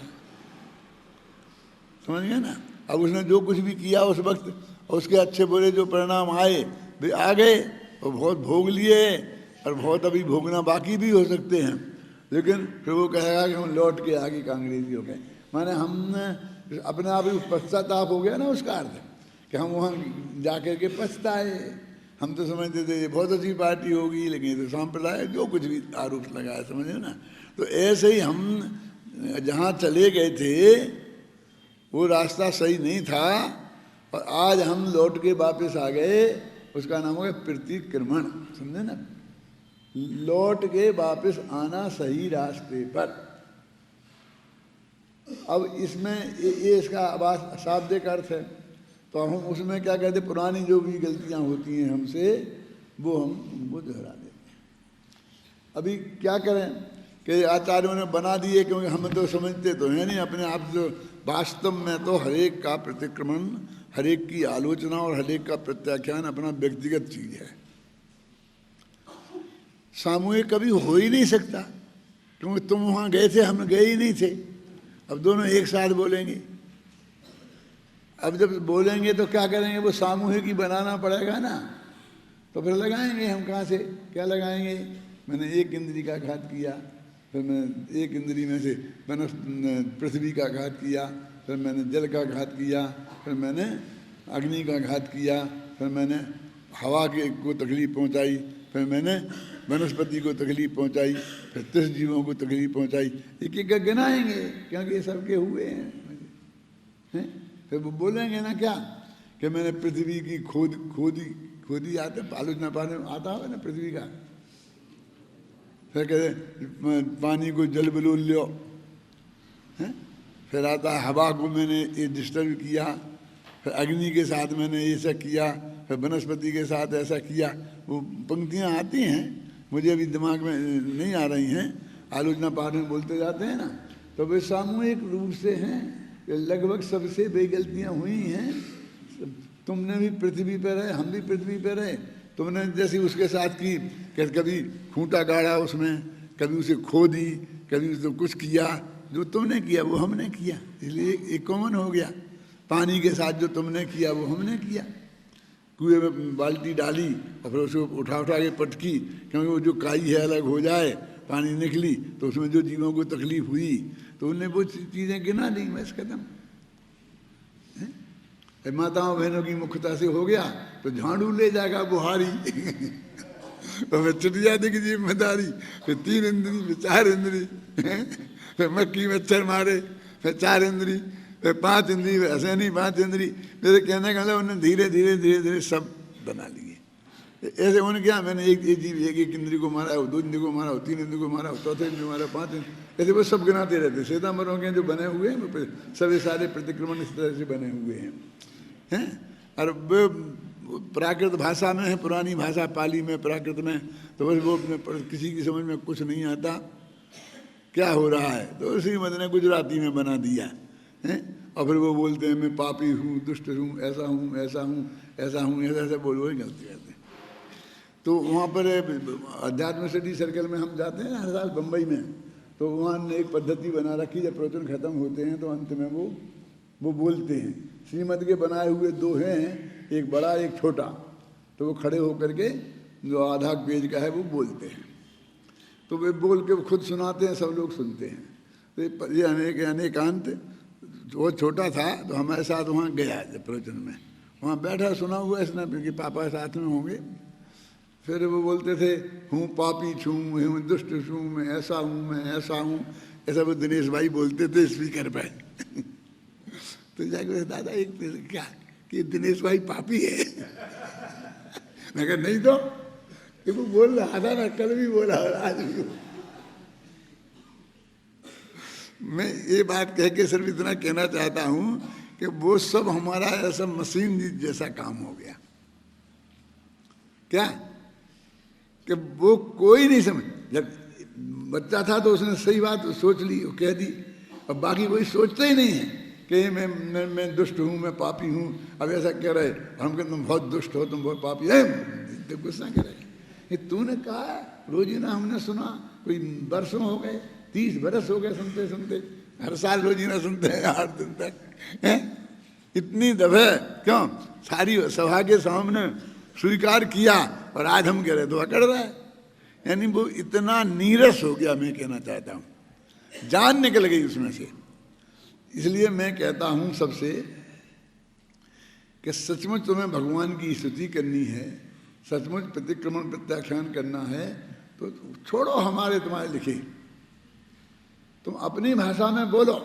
समझ गए ना। अब उसने जो कुछ भी किया उस वक्त, उसके अच्छे बुरे जो परिणाम आए वे आ गए, और बहुत भोग लिए और बहुत अभी भोगना बाकी भी हो सकते हैं। लेकिन फिर वो कहेगा कि हम लौट के आगे कांग्रेसी हो गए, माने हमने अपने आप ही पश्चाताप हो गया ना उसका अर्थ, कि हम वहाँ जाकर के पछताए। हम तो समझते थे ये बहुत अच्छी पार्टी होगी, लेकिन ये तो सांप्रदाय जो कुछ भी आरोप लगाया, समझे ना। तो ऐसे ही हम जहाँ चले गए थे वो रास्ता सही नहीं था, और आज हम लौट के वापस आ गए, उसका नाम हो गया प्रतिक्रमण, समझे ना। लौट के वापस आना सही रास्ते पर। अब इसमें ये इसका शाब्दिक अर्थ है। तो हम उसमें क्या कहते, पुरानी जो भी गलतियां होती हैं हमसे वो हम उनको दोहरा देते हैं। अभी क्या करें कि आचार्यों ने बना दिए, क्योंकि हम तो समझते तो हैं नहीं अपने आप। जो वास्तव में तो हरेक का प्रतिक्रमण, हरेक की आलोचना और हरेक का प्रत्याख्यान अपना व्यक्तिगत चीज है, सामूहिक कभी हो ही नहीं सकता, क्योंकि तुम वहाँ गए थे हम गए ही नहीं थे। अब दोनों एक साथ बोलेंगे, अब जब बोलेंगे तो क्या करेंगे, वो सामूहिक ही बनाना पड़ेगा ना। तो फिर लगाएंगे हम कहाँ से, क्या लगाएंगे। मैंने एक इंद्री का घात किया, फिर मैंने एक इंद्री में से मैंने पृथ्वी का घात किया, फिर मैंने जल का घात किया, फिर मैंने अग्नि का घात किया, फिर मैंने हवा को तकलीफ पहुँचाई, फिर मैंने वनस्पति को तकलीफ पहुँचाई, फिर 30 जीवों को तकलीफ पहुँचाई। एक एक गिनाएंगे, क्योंकि ये सबके हुए हैं। फिर वो बोलेंगे ना क्या कि मैंने पृथ्वी की खोदी आते आलोचना पाने आता होगा ना पृथ्वी का। फिर कहते पानी को जल बलूल लो, है? फिर आता है हवा को मैंने ये डिस्टर्ब किया, फिर अग्नि के साथ मैंने ऐसा किया, फिर वनस्पति के साथ ऐसा किया। वो पंक्तियाँ आती हैं, मुझे अभी दिमाग में नहीं आ रही हैं, आलोचना पाठ में बोलते जाते हैं ना। तो वे सामूहिक रूप से हैं, लगभग सबसे बेगलतियाँ हुई हैं। तुमने भी पृथ्वी पर रहे, हम भी पृथ्वी पर रहे। तुमने जैसी उसके साथ की कि कभी खूंटा गाड़ा उसमें, कभी उसे खो दी, कभी उसको कुछ किया। जो तुमने किया वो हमने किया, इसलिए एक कॉमन हो गया। पानी के साथ जो तुमने किया वो हमने किया। कुएं में बाल्टी डाली और फिर उसको उठा के पटकी, क्योंकि वो जो काई है अलग हो जाए, पानी निकली तो उसमें जो जीवों को तकलीफ हुई तो उन्हें वो चीज़ें गिना दी, बस खत्म। माताओं बहनों की मुख्यता से हो गया तो झाड़ू ले जाएगा बुहारी तो फिर चिड़िया की जिम्मेदारी, फिर 3 इंद्री, फिर 4 इंद्री, फिर मक्खी मच्छर मारे, फिर 4 इंद्री, फिर 5 इंद्री, ऐसे नहीं 5 इंद्री। मेरे कहने का मतलब उन्होंने धीरे धीरे धीरे धीरे सब बना लिए। ऐसे उन्होंने क्या, मैंने एक जीव एक इंद्री को मारा हो, 2 इंद्री को मारा हो, 3 इंद्री को मारा हो, 4थे इंद्री को मारा, 5 इंद्री, ऐसे वो सब गिनाते रहते। श्वेतांबरों के जो बने हुए हैं सभी सारे प्रतिक्रमण इस तरह से बने हुए हैं। और वो प्राकृत भाषा में है, पुरानी भाषा पाली में, प्राकृत में, तो बस वो किसी की समझ में कुछ नहीं आता क्या हो रहा है, तो श्रीमद ने गुजराती में बना दिया है। और फिर वो बोलते हैं मैं पापी हूँ, दुष्ट हूँ, ऐसा हूँ, ऐसा हूँ, ऐसा हूँ, ऐसा बोल वही गलती करते हैं। तो वहाँ पर अध्यात्म स्टडी सर्कल में हम जाते हैं हर साल बम्बई में, तो वहाँ ने एक पद्धति बना रखी, जब प्रवचन खत्म होते हैं तो अंत में वो बोलते हैं। श्रीमद के बनाए हुए दो हैं, एक बड़ा एक छोटा, तो वो खड़े होकर के जो आधा पेज का है वो बोलते हैं, तो वे बोल के खुद सुनाते हैं, सब लोग सुनते हैं। तो ये अनेकांत वो छोटा था तो हमारे साथ वहाँ गया जब प्रवचन में, वहाँ बैठा सुना हुआ इसने, क्योंकि पापा साथ में होंगे। फिर वो बोलते थे हूँ पापी छूँ, हूँ दुष्ट छूँ, मैं ऐसा हूँ, मैं ऐसा हूँ, ऐसा वो दिनेश भाई बोलते थे स्पीकर पर। तो जाकर दादा एक क्या कि दिनेश भाई पापी है? मैं कहा नहीं तो, कि वो बोल रहा था ना, कल भी बोला और आज भी। मैं ये बात कह के सिर्फ इतना कहना चाहता हूँ कि वो सब हमारा ऐसा मशीन जैसा काम हो गया क्या, कि वो कोई नहीं समझ। जब बच्चा था तो उसने सही बात सोच ली, वो कह दी, और बाकी कोई सोचता ही नहीं है कि मैं दुष्ट हूँ, मैं पापी हूँ। अब ऐसा कह रहे, हम कहते तुम बहुत दुष्ट हो, तुम बहुत पापी है, तो गुस्सा कह रहे। ये तूने कहा, रोजीना हमने सुना, कोई वर्षों हो गए, 30 बरस हो गए सुनते सुनते, हर साल रोजीना सुनते हैं 8 दिन तक है? इतनी दफे क्यों सारी सभा के सामने स्वीकार किया, और आज हम कह रहे तो अकड़ रहा है। यानी वो इतना नीरस हो गया, मैं कहना चाहता हूँ, जान निकल गई उसमें से। इसलिए मैं कहता हूँ सबसे कि सचमुच तुम्हें भगवान की स्तुति करनी है, सचमुच प्रतिक्रमण प्रत्याख्यान करना है, तो छोड़ो हमारे तुम्हारे लिखे, तुम अपनी भाषा में बोलो।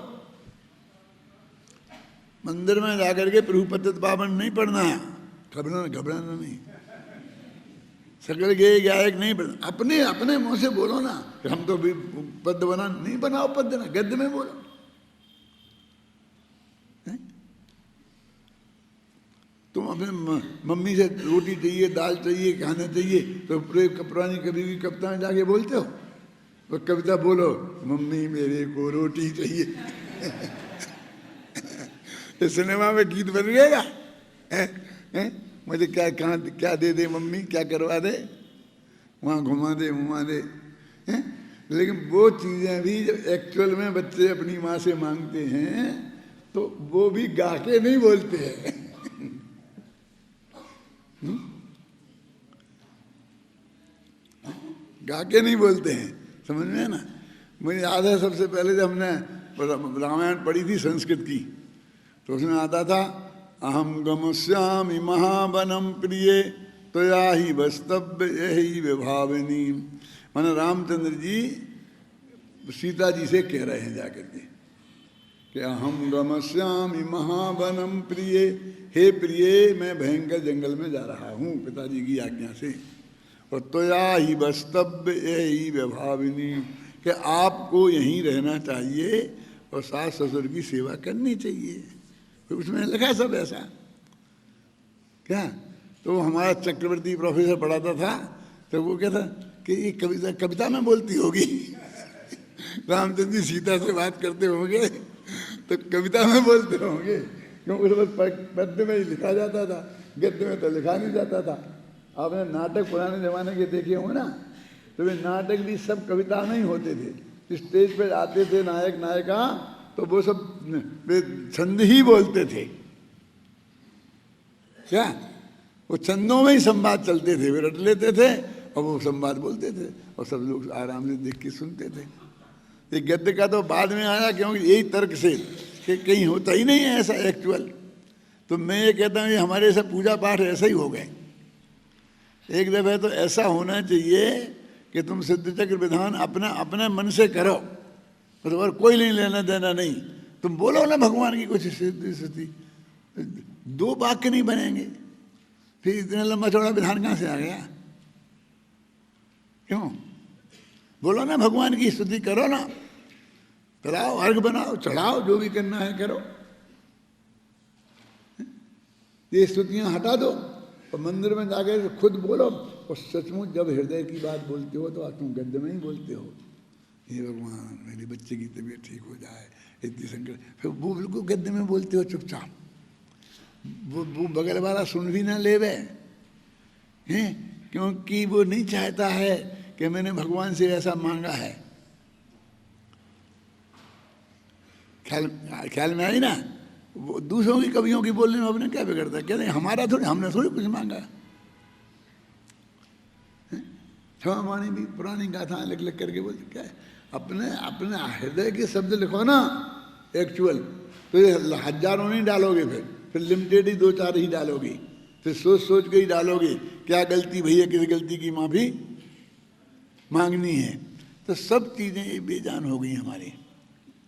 मंदिर में जाकर के प्रभु पतित पावन नहीं पढ़ना है, घबराना नहीं, सकल गे गायक नहीं पढ़ना, अपने अपने मुंह से बोलो ना। हम तो भी पद्य बना नहीं, बनाओ पद्य ना, गद्य में बोलो। तुम अपने मम्मी से रोटी चाहिए, दाल चाहिए, खाना चाहिए, तो पुरानी कभी भी कविता में जाके बोलते हो, वो कविता बोलो मम्मी मेरे को रोटी चाहिए। सिनेमा में गीत बन गएगा, मुझे क्या दे दे मम्मी, क्या करवा दे, वहाँ घुमा दे घुमा दे। लेकिन वो चीज़ें भी जब एक्चुअल में बच्चे अपनी माँ से मांगते हैं तो वो भी गा के नहीं बोलते हैं। गा के नहीं बोलते हैं, समझ में है ना। मुझे याद है सबसे पहले जब हमने रामायण पढ़ी थी संस्कृत की, तो उसमें आता था अहम गमस्यामि महावनम प्रिय त्वया ही वस्तव्य यही विभावनी। माने रामचंद्र जी सीता जी से कह रहे हैं जाकर के कि अहम गमस्यामि महावनम प्रिय, हे प्रिय मैं भयंकर जंगल में जा रहा हूँ पिताजी की आज्ञा से, और त्वया ही वस्तव्य यही विभाविनी, कि आपको यहीं रहना चाहिए और सास ससुर की सेवा करनी चाहिए। तो उसमें लिखा सब ऐसा क्या। तो हमारा चक्रवर्ती प्रोफेसर पढ़ाता था, तो वो कहता कि ये कविता में बोलती होगी। रामचंद्र जी सीता से बात करते होंगे तो कविता में बोलते होंगे, क्योंकि उस पद्य में ही लिखा जाता था, गद्य में तो लिखा नहीं जाता था। आपने नाटक पुराने जमाने के देखे होंगे ना, तो वे नाटक भी सब कविता में ही होते थे। स्टेज पे आते थे नायक नायिका, तो वो सब वे छंद ही बोलते थे क्या, वो छंदों में ही संवाद चलते थे, वे रट लेते थे और वो संवाद बोलते थे, और सब लोग आराम से देख के सुनते थे। ये गद्य का तो बाद में आया, क्योंकि यही तर्क से कि कहीं होता ही नहीं है ऐसा एक्चुअल। तो मैं ये कहता हूँ ये हमारे सब पूजा पाठ ऐसा ही हो गए। एक दफे तो ऐसा होना चाहिए कि तुम सिद्ध चक्र विधान अपने मन से करो, मतलब और कोई नहीं लेना देना नहीं। तुम बोलो ना भगवान की कुछ सिद्धि स्थिति, 2 वाक्य नहीं बनेंगे, फिर इतना लंबा चौड़ा विधान कहाँ से आ गया। क्यों बोलो ना भगवान की स्तुति करो ना, पिलाओ अर्घ बनाओ चढ़ाओ, जो भी करना है करो। ये स्तुतियाँ हटा दो और मंदिर में जाकर खुद बोलो, और सचमुच जब हृदय की बात बोलते हो तो तुम गद्य में ही बोलते हो, हे भगवान मेरे बच्चे की तबीयत ठीक हो जाए, इतनी संकट, फिर वो बिल्कुल गद्य में बोलते हो चुपचाप, वो बगल वाला सुन भी ना लेवे हैं, क्योंकि वो नहीं चाहता है कि मैंने भगवान से ऐसा मांगा है। ख्याल में आई ना? वो दूसरों की कवियों की बोलने में अपने क्या बिगड़ता है, कहते हैं हमारा थोड़ी, हमने थोड़ी कुछ मांगा। क्षमा मानी भी पुरानी गाथा लिख लिख करके बोलते क्या है, अपने अपने हृदय के शब्द लिखो ना एक्चुअल, तो हजारों नहीं डालोगे, फिर लिमिटेड ही 2-4 ही डालोगे, फिर सोच सोच के ही डालोगे क्या गलती भैया, किस गलती की माफी मांगनी है, तो सब चीजें बेजान हो गई हमारी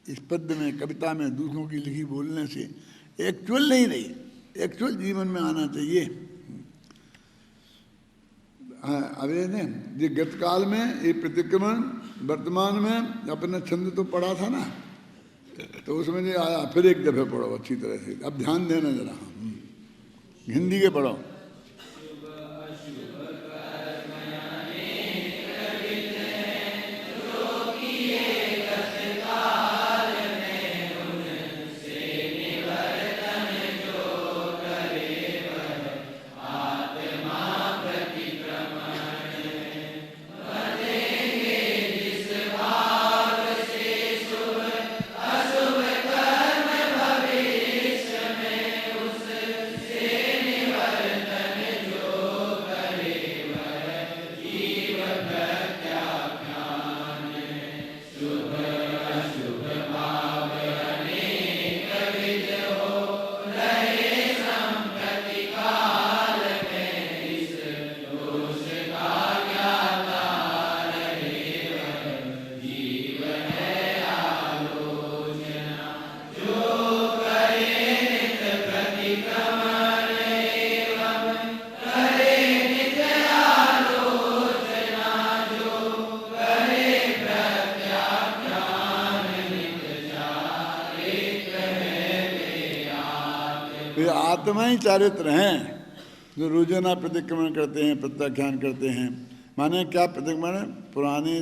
इस पद्य में, कविता में, दूसरों की लिखी बोलने से एक्चुअल नहीं रही, एक्चुअल जीवन में आना चाहिए। अब ये गतकाल में ये प्रतिक्रमण, वर्तमान में अपने छंद तो पढ़ा था ना, तो उसमें जो आया फिर एक दफे पढ़ो अच्छी तरह से, अब ध्यान देना जरा, हिंदी के पढ़ो। आत्मा ही चारित्र हैं जो रोजाना प्रतिक्रमण करते हैं, प्रत्याख्यान करते हैं। माने क्या प्रतिक्रमण? पुराने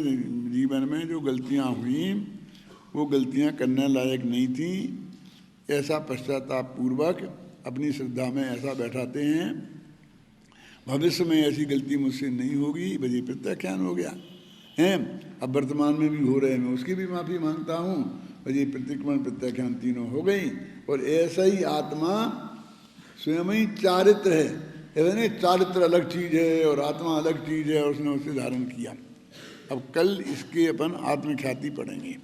जीवन में जो गलतियां हुई वो गलतियां करने लायक नहीं थी, ऐसा पश्चाताप पूर्वक अपनी श्रद्धा में ऐसा बैठाते हैं, भविष्य में ऐसी गलती मुझसे नहीं होगी, बल्कि प्रत्याख्यान हो गया है, अब वर्तमान में भी हो रहे हैं, मैं उसकी भी माफ़ी मांगता हूँ, बल्कि प्रतिक्रमण प्रत्याख्यान तीनों हो गई। और ऐसा ही आत्मा स्वयं ही चारित्र है, ऐसा नहीं चारित्र अलग चीज़ है और आत्मा अलग चीज़ है और उसने उसे धारण किया। अब कल इसके अपन आत्मख्याति पढ़ेंगे।